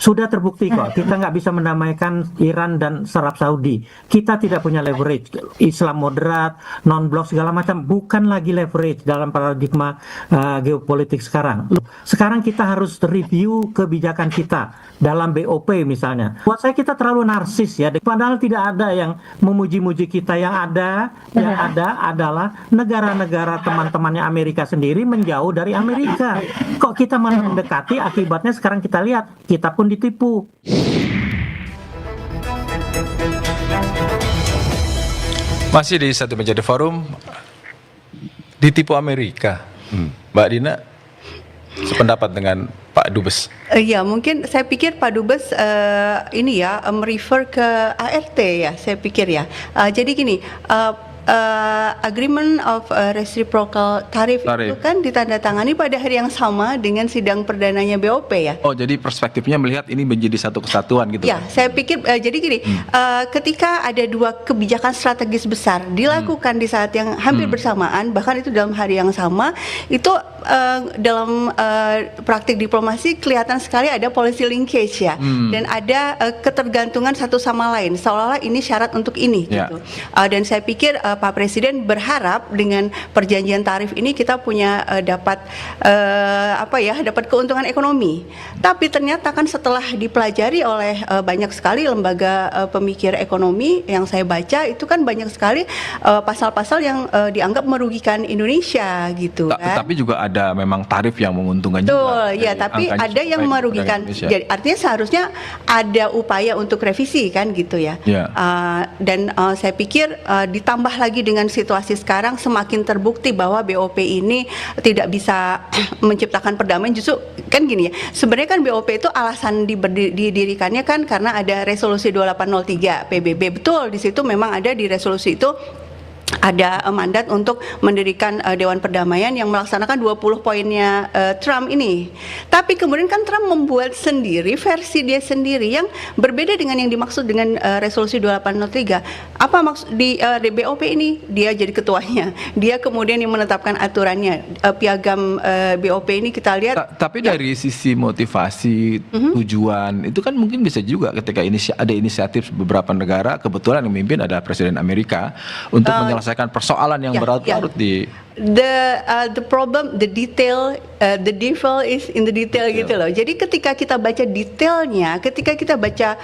Sudah terbukti kok, kita nggak bisa mendamaikan Iran dan Arab Saudi. Kita tidak punya leverage. Islam moderat, non-blok segala macam, bukan lagi leverage dalam paradigma geopolitik sekarang. Sekarang kita harus review kebijakan kita dalam BOP misalnya. Buat saya kita terlalu narsis ya, padahal tidak ada yang memuji-muji kita. Yang ada adalah negara-negara teman-temannya Amerika sendiri menjauh dari Amerika. Kok kita malah mendekati, akibatnya sekarang kita lihat, kita pun ditipu. Masih di Satu Meja The Forum, ditipu Amerika. Mbak Dina, sependapat dengan Pak Dubes? Ya, mungkin saya pikir Pak Dubes ini ya merefer ke ART ya, saya pikir ya. Jadi gini, agreement of reciprocal tariff itu kan ditandatangani pada hari yang sama dengan sidang perdananya BOP ya. Oh, jadi perspektifnya melihat ini menjadi satu kesatuan gitu. Ya, saya pikir jadi gini, ketika ada dua kebijakan strategis besar dilakukan di saat yang hampir bersamaan, bahkan itu dalam hari yang sama, itu dalam praktik diplomasi kelihatan sekali ada policy linkage ya, dan ada ketergantungan satu sama lain, seolah-olah ini syarat untuk ini gitu. Dan saya pikir Pak Presiden berharap dengan perjanjian tarif ini kita punya dapat dapat keuntungan ekonomi. Tapi ternyata kan setelah dipelajari oleh banyak sekali lembaga pemikir ekonomi yang saya baca, itu kan banyak sekali pasal-pasal yang dianggap merugikan Indonesia gitu kan. Tapi juga ada memang tarif yang menguntungkan juga. Betul, ya, tapi ada yang merugikan. Jadi artinya seharusnya ada upaya untuk revisi kan gitu ya. Dan saya pikir ditambah lagi dengan situasi sekarang semakin terbukti bahwa BOP ini tidak bisa menciptakan perdamaian. Justru kan gini ya, sebenarnya kan BOP itu alasan didirikannya kan karena ada resolusi 2803 PBB. Betul, di situ memang ada di resolusi itu ada mandat untuk mendirikan Dewan Perdamaian yang melaksanakan 20 poinnya Trump ini. Tapi kemudian kan Trump membuat sendiri versi dia sendiri yang berbeda dengan yang dimaksud dengan resolusi 2803. Apa maksud di BOP ini? Dia jadi ketuanya. Dia kemudian yang menetapkan aturannya. Piagam BOP ini kita lihat. Tapi dari sisi motivasi, tujuan, itu kan mungkin bisa juga ketika ada inisiatif beberapa negara, kebetulan yang memimpin ada Presiden Amerika, untuk menyelesaikan persoalan yang berlarut-larut di the problem, the detail, the devil is in the detail gitu loh. Jadi ketika kita baca detailnya, ketika kita baca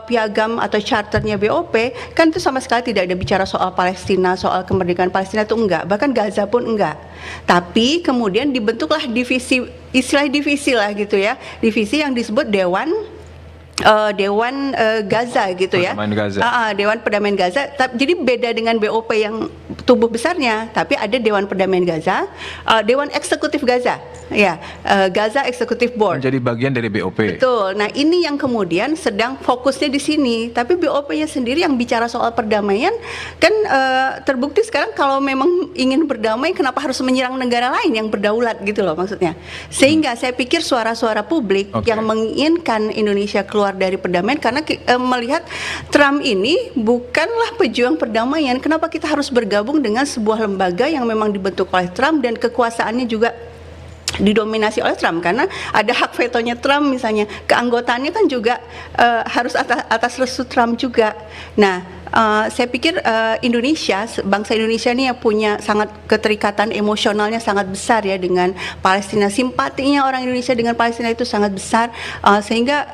piagam atau charternya BOP, kan itu sama sekali tidak ada bicara soal Palestina, soal kemerdekaan Palestina itu enggak, bahkan Gaza pun enggak. Tapi kemudian dibentuklah divisi, istilah divisi lah gitu ya, divisi yang disebut Dewan Gaza gitu ya. Dewan Perdamaian Gaza. Jadi beda dengan BOP yang tubuh besarnya, tapi ada Dewan Perdamaian Gaza, Dewan Eksekutif Gaza. Ya, Gaza Executive Board. Menjadi bagian dari BOP. Betul. Nah, ini yang kemudian sedang fokusnya di sini. Tapi BOP-nya sendiri yang bicara soal perdamaian kan terbukti sekarang kalau memang ingin berdamai, kenapa harus menyerang negara lain yang berdaulat gitu loh maksudnya. Sehingga saya pikir suara-suara publik yang menginginkan Indonesia keluar dari perdamaian karena melihat Trump ini bukanlah pejuang perdamaian. Kenapa kita harus bergabung dengan sebuah lembaga yang memang dibentuk oleh Trump dan kekuasaannya juga didominasi oleh Trump, karena ada hak vetonya Trump misalnya, keanggotaannya kan juga harus atas restu Trump juga. Nah, saya pikir Indonesia, bangsa Indonesia ini yang punya sangat keterikatan emosionalnya sangat besar ya dengan Palestina, simpatinya orang Indonesia dengan Palestina itu sangat besar, sehingga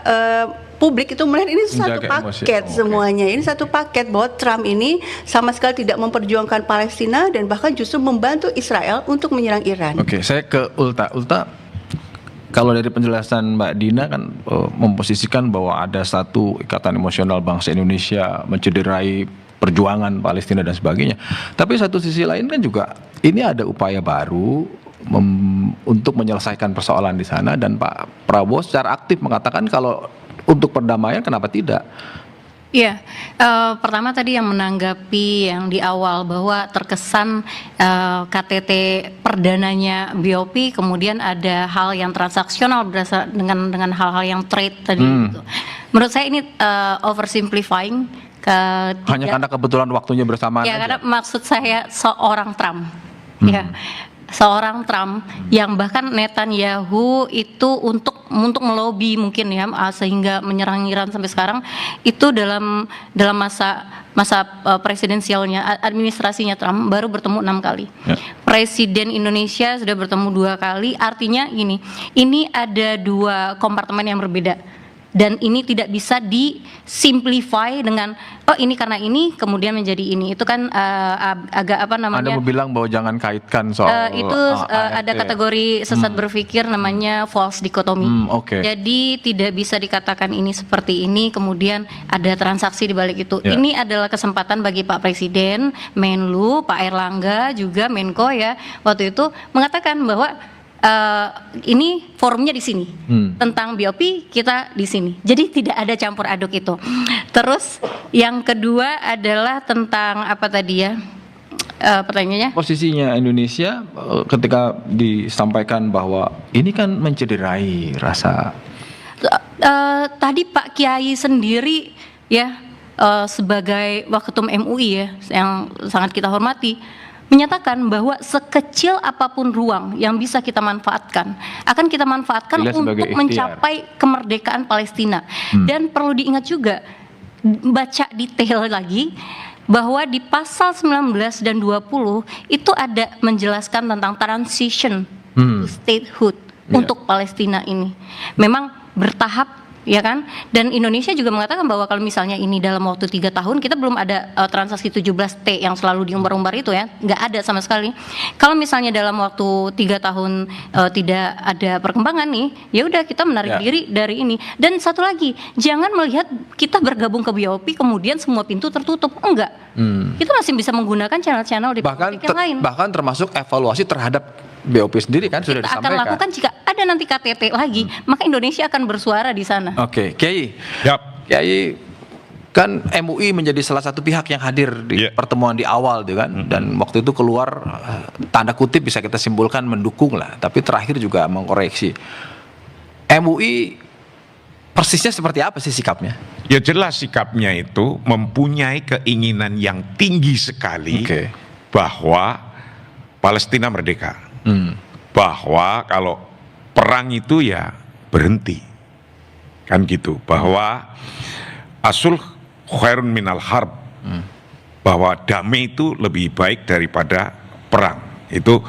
publik itu melihat ini satu paket semuanya. Ini satu paket bahwa Trump ini sama sekali tidak memperjuangkan Palestina dan bahkan justru membantu Israel untuk menyerang Iran. Saya ke Ulta, kalau dari penjelasan Mbak Dina kan memposisikan bahwa ada satu ikatan emosional bangsa Indonesia mencederai perjuangan Palestina dan sebagainya. Tapi satu sisi lain kan juga ini ada upaya baru untuk menyelesaikan persoalan di sana, dan Pak Prabowo secara aktif mengatakan kalau untuk perdamaian kenapa tidak? Iya, pertama tadi yang menanggapi yang di awal bahwa terkesan KTT perdananya BOP kemudian ada hal yang transaksional berdasar dengan hal-hal yang trade tadi gitu. Menurut saya ini oversimplifying. Hanya karena kebetulan waktunya bersamaan. Ya, karena maksud saya seorang Trump. Ya. Seorang Trump yang bahkan Netanyahu itu untuk untuk melobi mungkin ya sehingga menyerang Iran sampai sekarang itu dalam masa presidensialnya administrasinya Trump baru bertemu 6 kali. Ya. Presiden Indonesia sudah bertemu 2 kali, artinya ini ada 2 kompartemen yang berbeda. Dan ini tidak bisa disimplify dengan ini karena ini kemudian menjadi ini. Itu kan agak apa namanya? Anda mau bilang bahwa jangan kaitkan soal itu ada kategori sesat berpikir namanya false dichotomy. Oke. Jadi tidak bisa dikatakan ini seperti ini kemudian ada transaksi di balik itu. Ya. Ini adalah kesempatan bagi Pak Presiden, Menlu, Pak Erlangga juga Menko ya waktu itu mengatakan bahwa ini forumnya di sini tentang BOP kita di sini. Jadi tidak ada campur aduk itu. Terus yang kedua adalah tentang apa tadi ya? Pertanyaannya? Posisinya Indonesia ketika disampaikan bahwa ini kan mencederai rasa. Tadi Pak Kiai sendiri ya sebagai Waketum MUI ya yang sangat kita hormati menyatakan bahwa sekecil apapun ruang yang bisa kita manfaatkan akan kita manfaatkan untuk mencapai kemerdekaan Palestina. Dan perlu diingat juga baca detail lagi bahwa di pasal 19 dan 20 itu ada menjelaskan tentang transition to statehood untuk Palestina ini. Memang bertahap ya kan, dan Indonesia juga mengatakan bahwa kalau misalnya ini dalam waktu 3 tahun kita belum ada transaksi 17T yang selalu diumbar-umbar itu ya, nggak ada sama sekali. Kalau misalnya dalam waktu 3 tahun tidak ada perkembangan nih, ya udah kita menarik diri dari ini. Dan satu lagi, jangan melihat kita bergabung ke BOP kemudian semua pintu tertutup, enggak. Kita masih bisa menggunakan channel-channel diplomatik yang lain. Bahkan termasuk evaluasi terhadap BOP sendiri kan sudah disampaikan. Kita akan lakukan jika ada nanti KTT lagi, maka Indonesia akan bersuara di sana. Oke, Kiai. Yap. Kiai kan MUI menjadi salah satu pihak yang hadir di pertemuan di awal tuh kan, dan waktu itu keluar tanda kutip bisa kita simpulkan mendukung lah, tapi terakhir juga mengkoreksi. MUI persisnya seperti apa sih sikapnya? Ya jelas sikapnya itu mempunyai keinginan yang tinggi sekali bahwa Palestina merdeka. Bahwa kalau perang itu ya berhenti. Kan gitu. Bahwa asul khairun minal harb. Bahwa damai itu lebih baik daripada perang. Itu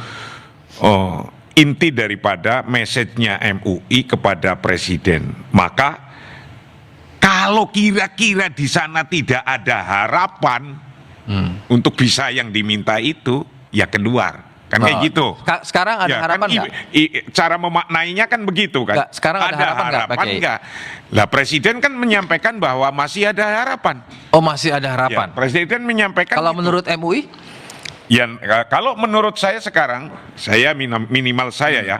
inti daripada message-nya MUI kepada Presiden. Maka kalau kira-kira di sana tidak ada harapan untuk bisa yang diminta itu, ya keluar. Kan kayak gitu. Sekarang ada harapan nggak? Cara memaknainya kan begitu kan. Sekarang ada harapan nggak? Lah Presiden kan menyampaikan bahwa masih ada harapan. Oh, masih ada harapan. Ya, Presiden menyampaikan. Kalau gitu. menurut MUI? Ya, kalau menurut saya sekarang, saya minimal saya ya,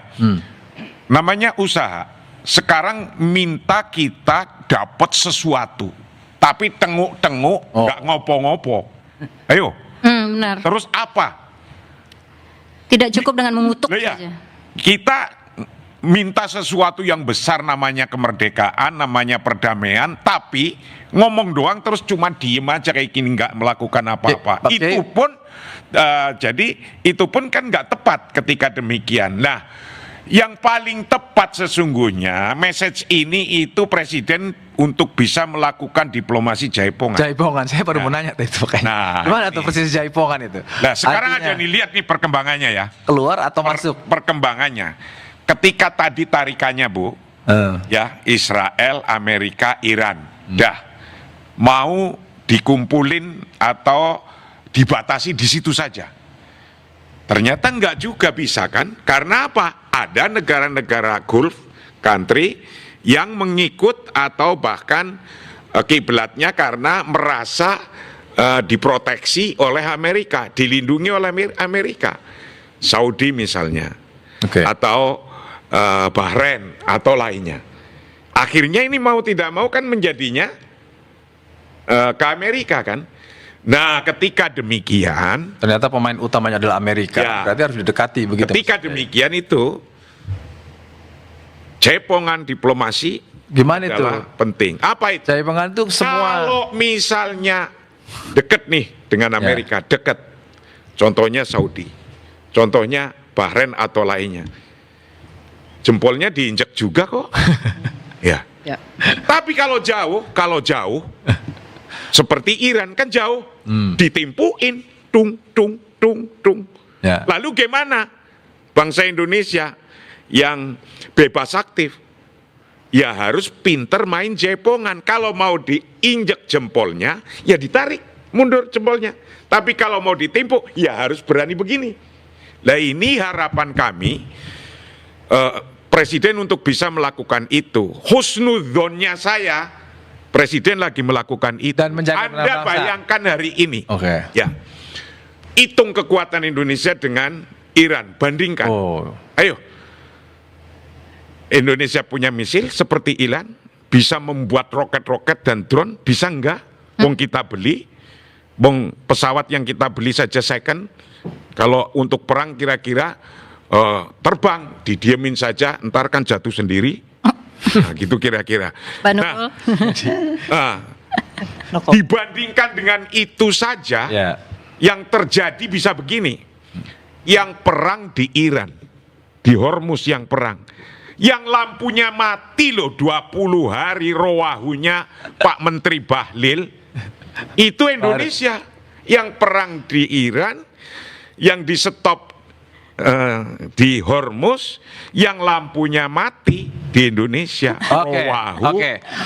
namanya usaha. Sekarang minta kita dapat sesuatu, tapi tenguk-tenguk, nggak ngopo-ngopo. Ayo. Benar. Terus apa? Tidak cukup dengan mengutuk Loh, ya. saja. Kita minta sesuatu yang besar namanya kemerdekaan, namanya perdamaian, tapi ngomong doang terus cuma diem aja kayak gini nggak melakukan apa-apa. Itu pun jadi itu pun kan nggak tepat ketika demikian. Nah, yang paling tepat sesungguhnya message ini itu Presiden untuk bisa melakukan diplomasi jaipongan. Jaipongan, saya baru mau nanya itu kayaknya. Nah, gimana tuh persis jaipongan itu? Nah, sekarang artinya, aja nih lihat nih perkembangannya ya. Keluar atau masuk? Perkembangannya. Ketika tadi tarikannya Bu, ya Israel, Amerika, Iran, dah mau dikumpulin atau dibatasi di situ saja. Ternyata enggak juga bisa kan? Karena apa? Ada negara-negara Gulf country yang mengikut atau bahkan kiblatnya karena merasa diproteksi oleh Amerika, dilindungi oleh Amerika. Saudi misalnya, atau Bahrain atau lainnya. Akhirnya ini mau tidak mau kan menjadinya ke Amerika kan. Nah, ketika demikian, ternyata pemain utamanya adalah Amerika, berarti harus didekati begitu. Ketika demikian itu, jaipongan diplomasi gimana itu? Penting. Apa itu? Jaipongan itu semua. Kalau misalnya deket nih dengan Amerika, deket. Contohnya Saudi, contohnya Bahrain atau lainnya. jempolnya diinjek juga kok. Ya. Ya. Tapi kalau jauh, seperti Iran kan jauh, ditimpuin, tung, tung, tung, tung. Ya. Lalu gimana? Bangsa Indonesia yang bebas aktif, ya harus pinter main jepongan. Kalau mau diinjek jempolnya, ya ditarik mundur jempolnya. Tapi kalau mau ditimpuk, ya harus berani begini. Nah ini harapan kami, Presiden untuk bisa melakukan itu. Husnudzonnya saya, Presiden lagi melakukan itu. Dan menjaga Anda bangsa. bayangkan hari ini, Oke. ya, hitung kekuatan Indonesia dengan Iran, bandingkan. Oh. Ayo, Indonesia punya misil seperti Iran, bisa membuat roket-roket dan drone, bisa enggak? Wong kita beli, wong pesawat yang kita beli saja second, kalau untuk perang kira-kira terbang, didiemin saja, ntar kan jatuh sendiri. Nah, gitu kira-kira. Pak Nukul. Dibandingkan dengan itu saja, Ya. yang terjadi bisa begini. Yang perang di Iran, di Hormuz yang perang, yang lampunya mati loh 20 hari rowahunya Pak Menteri Bahlil, itu Indonesia. Yang perang di Iran, yang di stop di Hormuz, yang lampunya mati di Indonesia. Rowahu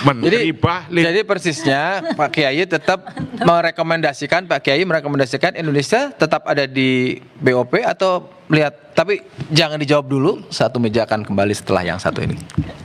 Menteri Bahlil. Jadi persisnya Pak Kiai tetap merekomendasikan, Pak Kiai merekomendasikan Indonesia tetap ada di BOP atau melihat, tapi jangan dijawab dulu, satu meja akan kembali setelah yang satu ini.